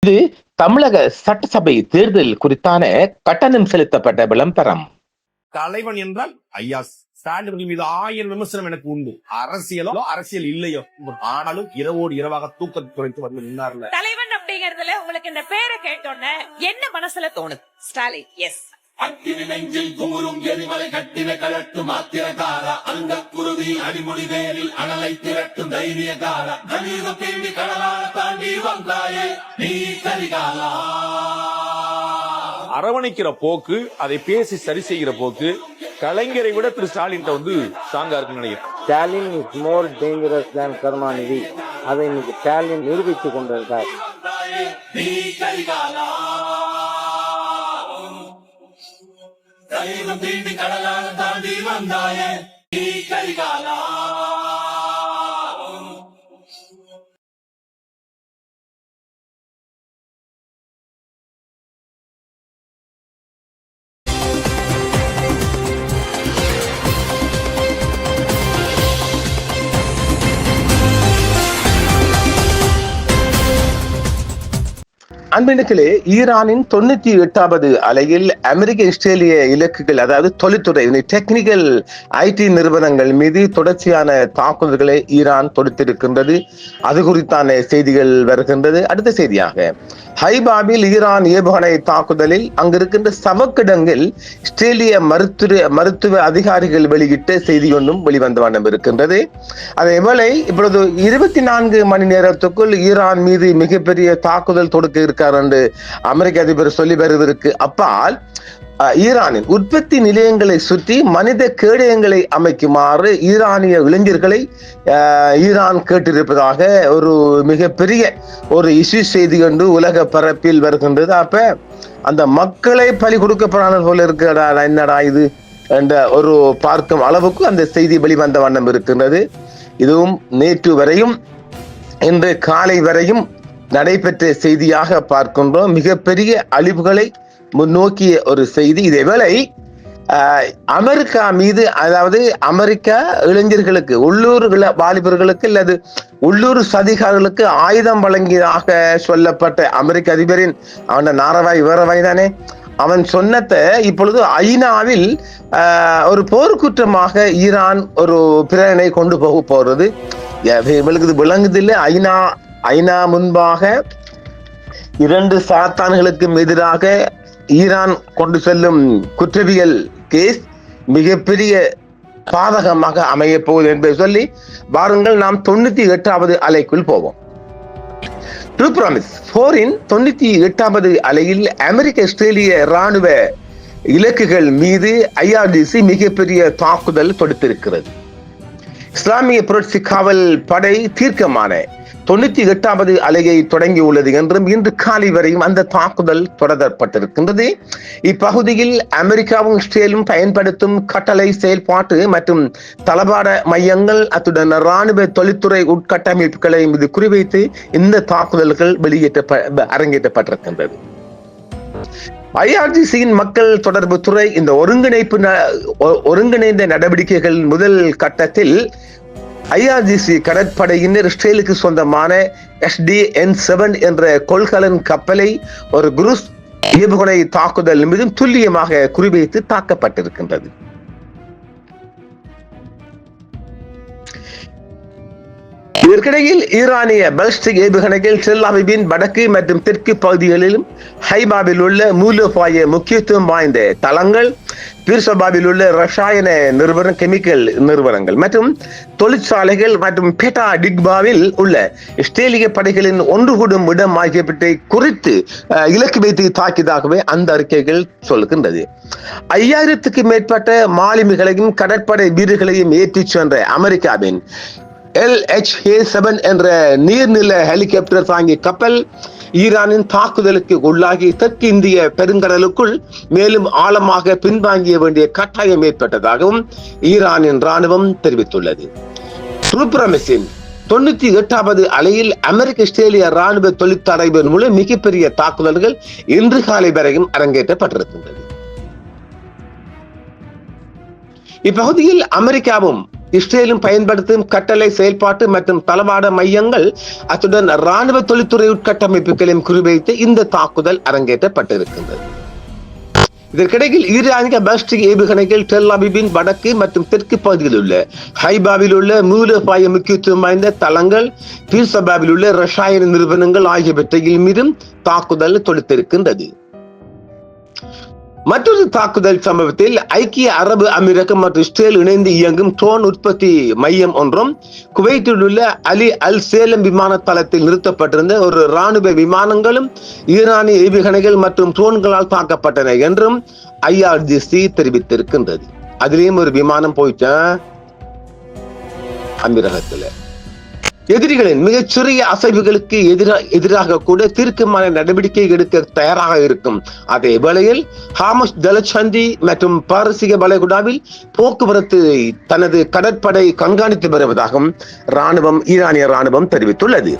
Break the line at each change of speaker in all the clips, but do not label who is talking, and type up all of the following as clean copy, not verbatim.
இது தமிழக சட்டசபை தேர்தல் குறித்தான கட்டணம் செலுத்தப்பட்ட விளம்பரம்.
தலைவன் என்றால் ஐயா ஸ்டாலின் மீது 1000 விமர்சனம் எனக்கு உண்டு. அரசியல் இல்லையோ, ஆனாலும் இரவோடு இரவாக தூக்கத்தை குறைத்து வந்து நின்னார்ல.
தலைவன் அப்படிங்கறதுல உங்களுக்கு இந்த பேரை கேட்டோன்னே என்ன மனசுல தோணுது? ஸ்டாலின். எஸ்.
அக்கினி நெஞ்சில் குமுறும் எரிமலை கட்டின கலட்டும் ஆத்திரகாரா, அந்த குருதி அடிமுடி வேரில் அனலை திரட்டும் தைரியகாரா, கலியுகம் தேடி கடலால தாண்டி வந்தாயே நீ கரிகாலா.
அரவணைக்கிற போக்கு, அதை பேசி சரி செய்கிற போக்கு கலைஞரை விட திரு ஸ்டாலின் வந்து ஸ்ட்ராங்கா இருக்குன்னு நினைக்கிறேன்.
ஸ்டாலின் இஸ் மோர் டேஞ்சரஸ் தேன் கருணாநிதி. அதை இன்னைக்கு ஸ்டாலின் நிரூபித்துக் கொண்டிருக்கார்.
நீ கரிகாலா, கலியுகம் தேடி கடலால தாண்டி வந்தாயே நீ கரிகாலா.
அன்பினுக்களே, ஈரானின் 98வது அலையில் அமெரிக்க இஸ்ரேலிய இலக்குகள், அதாவது தொழில்துறை டெக்னிக்கல் ஐடி நிறுவனங்கள் மீது தொடர்ச்சியான தாக்குதல்களை ஈரான் தொடுத்திருக்கின்றது. அது குறித்தான செய்திகள் வருகின்றது. அடுத்த செய்தியாக, ஹைபாவில் ஈரான் ஏவுகணை தாக்குதலில் அங்கிருக்கின்ற சவக்கிடங்கள் இஸ்ரேலிய மருத்துவ அதிகாரிகள் வெளியிட்ட செய்தி ஒன்றும் வெளிவந்த வண்ணம் இருக்கின்றது. அதேவேளை இப்பொழுது 24 மணி நேரத்துக்குள் ஈரான் மீது மிகப்பெரிய தாக்குதல் தொடுக்க இருக்கார் என்று அமெரிக்க அதிபர் சொல்லி வருவதற்கு அப்பால் ஈரானின் உற்பத்தி நிலையங்களை சுற்றி மனித கேடயங்களை அமைக்குமாறு ஈரானிய இளைஞர்களை ஈரான் கேட்டிருப்பதாக ஒரு மிகப்பெரிய ஒரு இஷ்யூ செய்தி கொண்டு உலக பரப்பில் வருகின்றது. அப்ப அந்த மக்களை பலி கொடுக்கப்படாத போல இருக்கிறா, என்னடா இது என்ற ஒரு பார்க்கும் அளவுக்கு அந்த செய்தி வெளிவந்த வண்ணம் இருக்கின்றது. இதுவும் நேற்று வரையும் இன்று காலை வரையும் நடைபெற்ற செய்தியாக பார்க்கின்றோம். மிகப்பெரிய அழிவுகளை முன்னோக்கிய ஒரு செய்தி. இதேவேளை அமெரிக்கா மீது, அதாவது அமெரிக்கா இளைஞர்களுக்கு, உள்ளூர் வாலிபர்களுக்கு அல்லது உள்ளூர் சதிகாரர்களுக்கு ஆயுதம் வழங்கியதாக சொல்லப்பட்ட அமெரிக்க அதிபரின் அவன நாரவாய் வேறவாய் தானே, அவன் சொன்னதை இப்பொழுது ஐநாவில் ஒரு போர்க்குற்றமாக ஈரான் ஒரு பிரேரணை கொண்டு போக போறது. இவங்களுக்கு இது விளங்குதில்லை. ஐநா முன்பாக 2 சாத்தான்களுக்கும் எதிராக ஈரான் கொண்டு செல்லும் குற்றவியல் கேஸ் மிகப்பெரிய பாதகமாக அமைய போகுது என்பதை சொல்லி வாருங்கள் நாம் 98வது அலைக்குள் போவோம். ட்ரூ ப்ராமிஸ் 4 98வது அலையில் அமெரிக்க இஸ்ரேலிய இராணுவ இலக்குகள் மீது IRGC மிகப்பெரிய தாக்குதல் தொடுத்திருக்கிறது. இஸ்லாமிய புரட்சி காவல் படை தீர்க்கமான 98வது அலையை தொடங்கியுள்ளது என்றும் இன்று காலை வரையும் அந்த தாக்குதல் தொடரப்பட்டிருக்கின்றது. இப்பகுதியில் அமெரிக்காவும் இஸ்ரேலும் பயன்படுத்தும் கட்டளை செயல்பாட்டு மற்றும் தளபாட மையங்கள், அத்துடன் இராணுவ தொழில்துறை உட்கட்டமைப்புகளை மீது குறிவைத்து இந்த தாக்குதல்கள் அரங்கேற்றப்பட்டிருக்கின்றது. IRGCயின் மக்கள் தொடர்பு துறை இந்த ஒருங்கிணைந்த நடவடிக்கைகள் முதல் கட்டத்தில் IRGC கடற்படையினர் இஸ்ரேலுக்கு சொந்தமான SDN-7 என்ற கொள்கலன் கப்பலை ஒரு குரூஸ் ஏவுகணை தாக்குதல் மீதும் துல்லியமாக குறிவைத்து தாக்கப்பட்டிருக்கின்றது. இதற்கிடையில் ஈரானிய பாலிஸ்டிக் ஏவுகணைகள் டெல் அவிவின் வடக்கு மற்றும் தெற்கு பகுதிகளிலும், ஹைபாவில் உள்ள மூலோபாய முக்கியத்துவம் வாய்ந்த தளங்கள், பீர்சபாவில் உள்ள ரசாயன கெமிக்கல் நிறுவனங்கள் மற்றும் தொழிற்சாலைகள் மற்றும் பெட்டா டிக்பாவில் உள்ள இஸ்ரேலிய படைகளின் ஒன்று கூடும் இடம் ஆகியவற்றை குறித்து இலக்கு வைத்து தாக்கியதாகவே அந்த அறிக்கைகள் சொல்கின்றது. 5000க்கும் மேற்பட்ட மாலுமிகளையும் கடற்படை வீரர்களையும் ஏற்றிச் சென்ற அமெரிக்காவின் LHA-7 என்ற நீர்நில ஹெலிகாப்டர் தாங்கிய கப்பல் ஈரானின் தாக்குதலுக்கு உள்ளாகி தெற்கு இந்திய பெருங்கடலுக்குள் மேலும் ஆழமாக பின்வாங்கிய வேண்டிய கட்டாயம் ஏற்பட்டதாகவும் ஈரானின் ராணுவம் தெரிவித்துள்ளது. ட்ரூப்ரமிஸின் 98வது அலையில் அமெரிக்க இஸ்ரேலிய ராணுவ தொழிற்தலைவர் மூலம் மிகப்பெரிய தாக்குதல்கள் இன்று காலை வரையும் அரங்கேற்றப்பட்டிருக்கின்றது. இப்பகுதியில் அமெரிக்காவும் இஸ்ரேலும் பயன்படுத்தும் கட்டளை செயல்பாட்டு மற்றும் தளவாட மையங்கள் அத்துடன் இராணுவ தொழில்துறை உட்கட்டமைப்புகளையும் குறிவைத்து இந்த தாக்குதல் அரங்கேற்றப்பட்டிருக்கின்றது. இதற்கிடையில் ஈரானிய பாலிஸ்டிக் ஏவுகணைகள் டெல் அவிவின் வடக்கு மற்றும் தெற்கு பகுதியில் உள்ள ஹைபாவில் உள்ள மூலோபாய முக்கியத்துவம் வாய்ந்த தளங்கள், பீர்சபாவில் உள்ள ரசாயன நிறுவனங்கள் ஆகியவற்றையில் மீதும் தாக்குதல் தொடுத்திருக்கின்றது. மற்றொரு தாக்குதல் சம்பவத்தில் ஐக்கிய அரபு அமீரகம் மற்றும் இஸ்ரேல் இணைந்து இயங்கும் ட்ரோன் உற்பத்தி மையம் ஒன்றும் குவைத்தில் உள்ள அலி அல் சேலம் விமான தளத்தில் நிறுத்தப்பட்டிருந்த ஒரு இராணுவ விமானங்களும் ஈரானிய ஏவுகணைகள் மற்றும் ட்ரோன்களால் தாக்கப்பட்டன என்றும் IRGC தெரிவித்திருக்கின்றது. அதிலேயும் ஒரு விமானம் போயிட்ட அமீரகத்துல எதிரிகளின் மிகச்சிறிய அசைவுகளுக்கு எதிராக கூட தீர்க்கமான நடவடிக்கை எடுக்க தயாராக இருக்கும் அதே வேளையில் ஹாமஸ் ஜலசந்தி மற்றும் பாரசீக வளைகுடாவில் போக்குவரத்து தனது கடற்படை கண்காணித்து வருவதாகவும் ஈரானிய ராணுவம் தெரிவித்துள்ளது.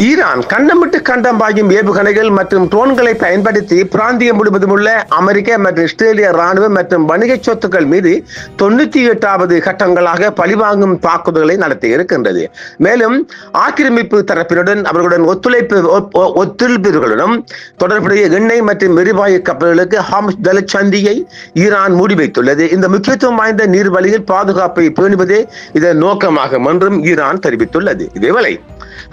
ஈரான் கண்டமிட்டு கண்டம் பாயும் ஏவுகணைகள் மற்றும் ட்ரோன்களை பயன்படுத்தி பிராந்தியம் முழுவதும் உள்ள அமெரிக்க மற்றும் இஸ்ரேலிய ராணுவ மற்றும் வணிக சொத்துக்கள் மீது 98வது கட்டங்களாக பழிவாங்கும் தாக்குதல்களை நடத்தி இருக்கின்றது. மேலும் ஆக்கிரமிப்பு தரப்பினுடன் அவர்களுடன் ஒத்துழைப்புகளுடன் தொடர்புடைய எண்ணெய் மற்றும் எரிவாயு கப்பல்களுக்கு ஹார்முஸ் ஜலசந்தியை ஈரான் மூடி வைத்துள்ளது. இந்த முக்கியத்துவம் வாய்ந்த நீர்வழியில் பாதுகாப்பை பேணுவதே இதன் நோக்கமாகும் என்றும் ஈரான் தெரிவித்துள்ளது. இதேவேளை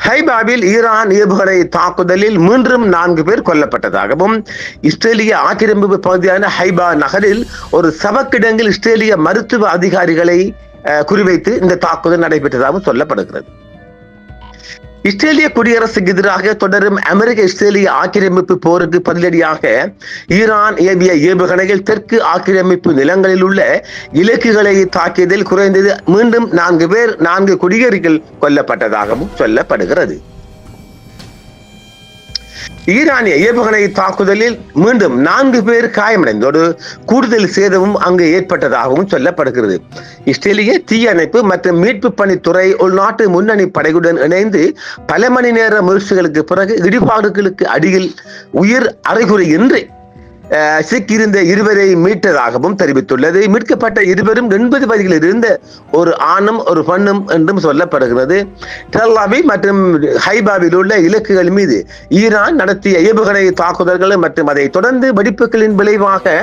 ஹைபாவில் ஈரான் ஏவுகணை தாக்குதலில் மீண்டும் 4 பேர் கொல்லப்பட்டதாகவும் இஸ்ரேலிய ஆக்கிரமிப்பு பகுதியான ஹைபா நகரில் ஒரு சவக்கிடங்கில் இஸ்ரேலிய மருத்துவ அதிகாரிகளை குறிவைத்து இந்த தாக்குதல் நடைபெற்றதாகவும் சொல்லப்படுகிறது. இஸ்ரேலிய குடியரசுக்கு எதிராக தொடரும் அமெரிக்க இஸ்ரேலிய ஆக்கிரமிப்பு போருக்கு பதிலடியாக ஈரான் ஏவிய ஏவுகணைகள் தெற்கு ஆக்கிரமிப்பு நிலங்களில் உள்ள இலக்குகளை தாக்கியதில் குறைந்தது மீண்டும் 4 குடியேறிகள் கொல்லப்பட்டதாகவும் சொல்லப்படுகிறது. ஈரானிய ஏவுகணை தாக்குதலில் மீண்டும் 4 பேர் காயமடைந்தோடு கூடுதல் சேதமும் அங்கு ஏற்பட்டதாகவும் சொல்லப்படுகிறது. இஸ்ரேலிய தீயணைப்பு மற்றும் மீட்பு பணித்துறை உள்நாட்டு முன்னணி படையுடன் இணைந்து பல மணி நேர முயற்சிகளுக்கு பிறகு இடிபாடுகளுக்கு அடியில் உயிர் அறிகுறியின்றி சிக்கியிருந்த 2 மீட்டதாகவும் தெரிவித்துள்ளது. மீட்கப்பட்ட 2 80 வயதில் இருந்த ஒரு ஆணும் ஒரு பெண்ணும் என்றும் சொல்லப்படுகிறது. டெல் அவிவ் மற்றும் ஹைபாவில் உள்ள இலக்குகள் மீது ஈரான் நடத்திய ஏவுகணை தாக்குதல்கள் மற்றும் அதை தொடர்ந்து வெடிப்புகளின் விளைவாக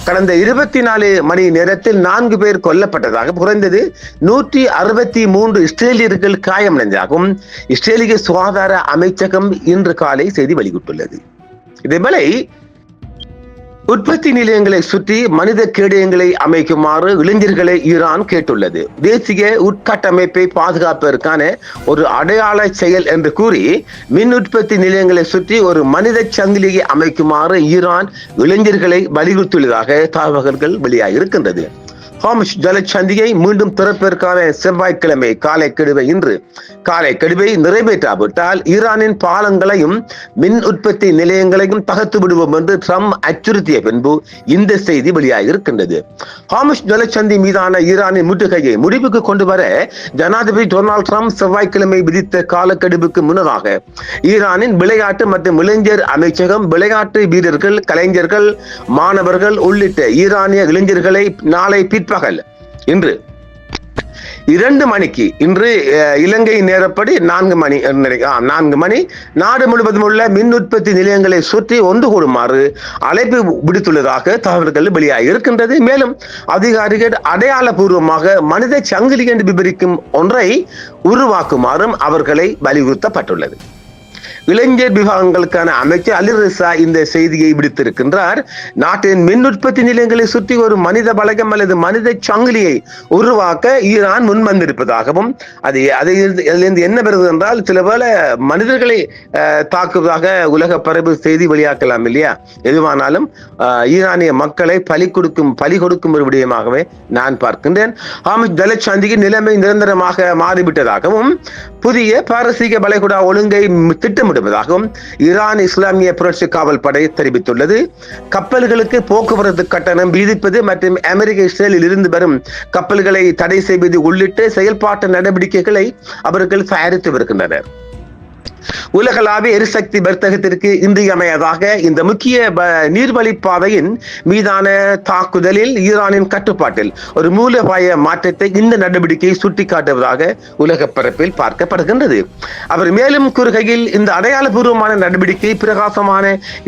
கடந்த 24 மணி நேரத்தில் 4 பேர் கொல்லப்பட்டதாக குறைந்தது 163 இஸ்ரேலியர்கள் காயமடைந்ததாகவும் இஸ்ரேலிய சுகாதார அமைச்சகம் இன்று காலை செய்தி வெளியிட்டுள்ளது. இதேவேளை உற்பத்தி நிலையங்களை சுற்றி மனித கேடயங்களை அமைக்குமாறு இளைஞர்களை ஈரான் கேட்டுள்ளது. தேசிய உட்கட்டமைப்பை பாதுகாப்பதற்கான ஒரு அடையாள செயல் என்று கூறி மின் உற்பத்தி நிலையங்களை சுற்றி ஒரு மனித சங்கிலியை அமைக்குமாறு ஈரான் இளைஞர்களை வலியுறுத்தியுள்ளதாக தகவல்கள் வெளியாகியிருக்கின்றது. ஹார்முஸ் ஜலசந்தியை மீண்டும் திறப்பதற்கான செவ்வாய்க்கிழமை காலை கெடுவை நிறைவேற்றாவிட்டால் ஈரானின் பாலங்களையும் மின் உற்பத்தி நிலையங்களையும் தகர்த்து விடுவோம் என்று ட்ரம்ப் அச்சுறுத்திய பின்பு இந்த செய்தி வெளியாகியிருக்கின்றது. ஹார்முஸ் ஜலசந்தி மீதான ஈரானின் முற்றுகையை முடிவுக்கு கொண்டு வர ஜனாதிபதி டொனால்ட் ட்ரம்ப் செவ்வாய்க்கிழமை விதித்த காலக்கெடுவுக்கு முன்னதாக ஈரானின் விளையாட்டு மற்றும் இளைஞர் அமைச்சகம் விளையாட்டு வீரர்கள், கலைஞர்கள், மாணவர்கள் உள்ளிட்ட ஈரானிய இளைஞர்களை நாளை பிற்பகல் இன்று 2 மணிக்கு இலங்கை நேரப்படி 4 மணி நாடு முழுவதும் உள்ள மின் உற்பத்தி நிலையங்களை சுற்றி ஒன்று கூடுமாறு அழைப்பு விடுத்துள்ளதாக தகவல்கள் வெளியாகி இருக்கின்றது. மேலும் அதிகாரிகள் அடையாளபூர்வமாக மனித சங்கிலி என்று விவரிக்கும் ஒன்றை உருவாக்குமாறும் அவர்களை வலியுறுத்தப்பட்டுள்ளது. இளைஞர் விவகாரங்களுக்கான அமைச்சர் அலி ரிசா இந்த செய்தியை விடுத்திருக்கின்றார். நாட்டின் மின் உற்பத்தி நிலையங்களை சுற்றி ஒரு மனித வளையம் அல்லது மனித சங்கிலியை உருவாக்க ஈரான் முன்வந்திருப்பதாகவும் அதிலிருந்து என்ன வருது என்றால் சில வேளை மனிதர்களை தாக்குவதாக உலக பரப்பு செய்தி வெளியாக்கலாம் இல்லையா. எதுவானாலும் ஈரானிய மக்களை பலி கொடுக்கும் ஒரு விடயமாகவே நான் பார்க்கின்றேன். ஹார்முஸ் ஜலசந்திக்கு நிலைமை நிரந்தரமாக மாறிவிட்டதாகவும் புதிய பாரசீக வளைகுடா ஒழுங்கை திட்டமிடுவதாகவும் ஈரான் இஸ்லாமிய புரட்சி காவல் படை தெரிவித்துள்ளது. கப்பல்களுக்கு போக்குவரத்து கட்டணம் விதிப்பது மற்றும் அமெரிக்க இஸ்ரேலில் இருந்து வரும் கப்பல்களை தடை செய்வது உள்ளிட்ட செயல்பாட்டு நடவடிக்கைகளை அவர்கள் தயாரித்து வருகின்றனர். உலகளாவிய எரிசக்தி வர்த்தகத்திற்கு இன்றியமையாதாக இந்த முக்கிய நீர்வழிப்பாதையின் மீதான தாக்குதலில் ஈரானின் கட்டுப்பாட்டில் ஒரு மூலோபாய மாற்றத்தை இந்த நடவடிக்கை சுட்டிக்காட்டுவதாக உலக பரப்பில் பார்க்கப்படுகின்றது. அவர் மேலும் கூறுகையில், இந்த அடையாளபூர்வமான நடவடிக்கை பிரகாசமான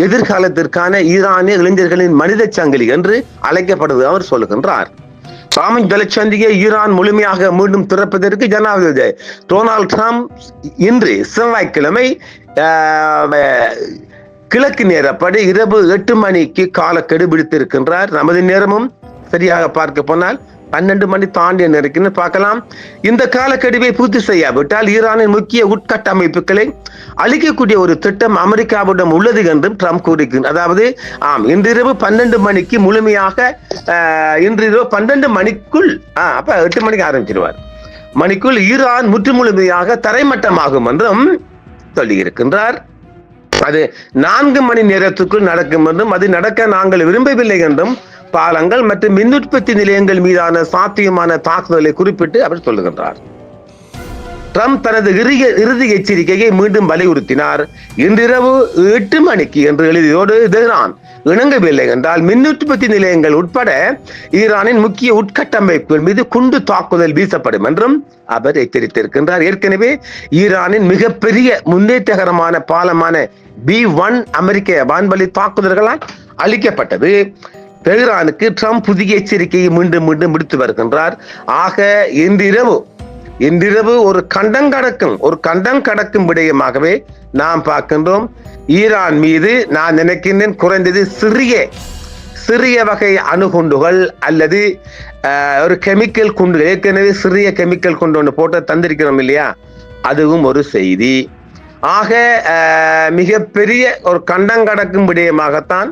எதிர்காலத்திற்கான ஈரானிய இளைஞர்களின் மனித சங்கிலி என்று அழைக்கப்படுவது அவர் சொல்லுகின்றார். சாமன் ஜலச்சந்தியை ஈரான் முழுமையாக மீண்டும் திறப்பதற்கு ஜனாதிபதி டொனால்ட் ட்ரம்ப் இன்று செவ்வாய்க்கிழமை கிழக்கு நேரப்படி இரவு 8 மணிக்கு காலக்கெடு விடுத்திருக்கின்றார். நமது நேரமும் சரியாக பார்க்க போனால் 12 மணி தாண்டிய நெருக்கின்னு பார்க்கலாம். இந்த காலக்கெடுவை பூர்த்தி செய்யாவிட்டால் ஈரானின் முக்கிய உட்கட்டமைப்புகளை அளிக்கக்கூடிய ஒரு திட்டம் அமெரிக்காவிடம் உள்ளது என்றும் ட்ரம்ப் கூறுகிறார். அதாவது இன்றிரவு 12 மணிக்கு முழுமையாக இன்றிரவு 12 மணிக்குள் அப்ப 8 மணிக்கு ஆரம்பிச்சிருவார் மணிக்குள் ஈரான் முழுமையாக தரைமட்டமாகும் என்றும் சொல்லியிருக்கின்றார். அது 4 மணி நேரத்துக்குள் நடக்கும் என்றும், அது நடக்க நாங்கள் விரும்பவில்லை என்றும் பாலங்கள் மற்றும் மின் உற்பத்தி நிலையங்கள் மீதான சாத்தியமான தாக்குதலை குறிப்பிட்டு அவர் சொல்லுகின்றார். ட்ரம்ப் தனது இறுதி எச்சரிக்கையை மீண்டும் வலியுறுத்தினார். இன்றிரவு 8 மணிக்கு என்று எழுதியோடு தெஹ்ரான் இணங்கவில்லை என்றால் மின் உற்பத்தி நிலையங்கள் உட்பட ஈரானின் முக்கிய உட்கட்டமைப்பு மீது குண்டு தாக்குதல் வீசப்படும் என்றும் அவர் எச்சரித்திருக்கின்றார். ஏற்கனவே ஈரானின் மிகப்பெரிய முன்னேற்றகரமான பாலமான B1 அமெரிக்க வான்வழி தாக்குதல்களால் அளிக்கப்பட்டது. தெஹ்ரானுக்கு ட்ரம்ப் புதிய எச்சரிக்கையை மீண்டும் விடுத்து வருகின்றார். ஆக இன்றிரவு ஒரு கண்டம் கடக்கும் விடயமாகவே நாம் பார்க்கின்றோம். ஈரான் மீது நான் நினைக்கின்றேன் குறைந்தது சிறிய வகை அணுகுண்டுகள் அல்லது ஒரு கெமிக்கல் குண்டு, ஏற்கனவே சிறிய கெமிக்கல் குண்டு ஒன்று போட்டு தந்திருக்கிறோம் இல்லையா, அதுவும் ஒரு செய்தி. ஆக மிகப்பெரிய ஒரு கண்டம் கடக்கும் விடயமாகத்தான்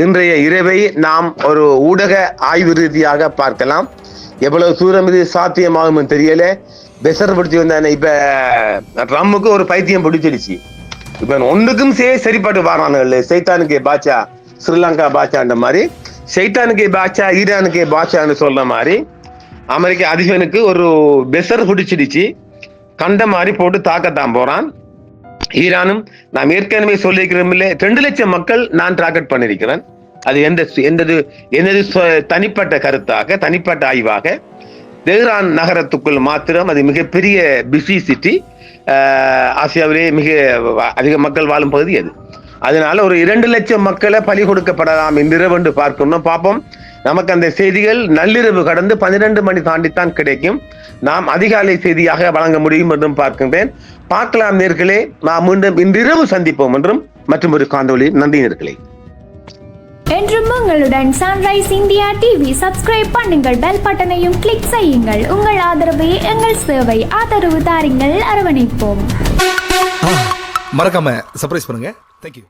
இன்றைய இரவை நாம் ஒரு ஊடக ஆய்வு ரீதியாக பார்க்கலாம். எவ்வளவு தூரம் இது சாத்தியமாகும் தெரியல. பெசர் பிடிச்சி வந்தானே, இப்ப ட்ரம்முக்கு ஒரு பைத்தியம் பிடிச்சிருச்சு. இப்ப ஒன்றுக்கும் சரிப்பாட்டு வாரானுகள். சைத்தானுக்கே பாட்சா, ஸ்ரீலங்கா பாட்சான்ற மாதிரி, சைத்தானுக்கே பாட்சா ஈரானுக்கே பாட்சான்னு சொல்ற மாதிரி அமெரிக்க அதிபனுக்கு ஒரு பெசர் பிடிச்சிருச்சு. கண்ட மாதிரி போட்டு தாக்கத்தான் போறான். ஈரானும் நாம் ஏற்கனவே சொல்லியிருக்கிறோம் இல்லை, 2 லட்சம் மக்கள் நான் டார்கெட் பண்ணிருக்கிறேன். அது எனது தனிப்பட்ட கருத்தாக, தனிப்பட்ட ஆய்வாக. தெஹ்ரான் நகரத்துக்குள் மாத்திரம் அது மிகப்பெரிய பிஸி சிட்டி, ஆசியாவிலே மிக அதிக மக்கள் வாழும் பகுதி அது. அதனால ஒரு 2 லட்சம் மக்களை பலி கொடுக்கப்படலாம் இன்றிரவு பார்க்கணும். பார்ப்போம். நமக்கு அந்த செய்திகள் நள்ளிரவு கடந்து 12 மணி தாண்டித்தான் கிடைக்கும். நாம் அதிகாலை செய்தியாக வழங்க முடியும் என்றும் பார்க்கின்றேன். பார்க்கலாம் நேர்களே. நாம் மீண்டும் இன்றிரவு சந்திப்போம் என்றும் மற்றும் ஒரு காணொளி. நன்றி நேர்களே.
என்றும் உங்களுடன் சன்ரைஸ் இந்தியா டிவி சப்ஸ்கிரைப் பண்ணுங்கள், பெல் பட்டனையும் கிளிக் செய்யுங்கள். உங்கள் ஆதரவே எங்கள் சேவை. ஆதரவு தாருங்கள், அரவணைப்போம்.
மறக்காம சர்ப்ரைஸ் பண்ணுங்க. தேங்க்யூ.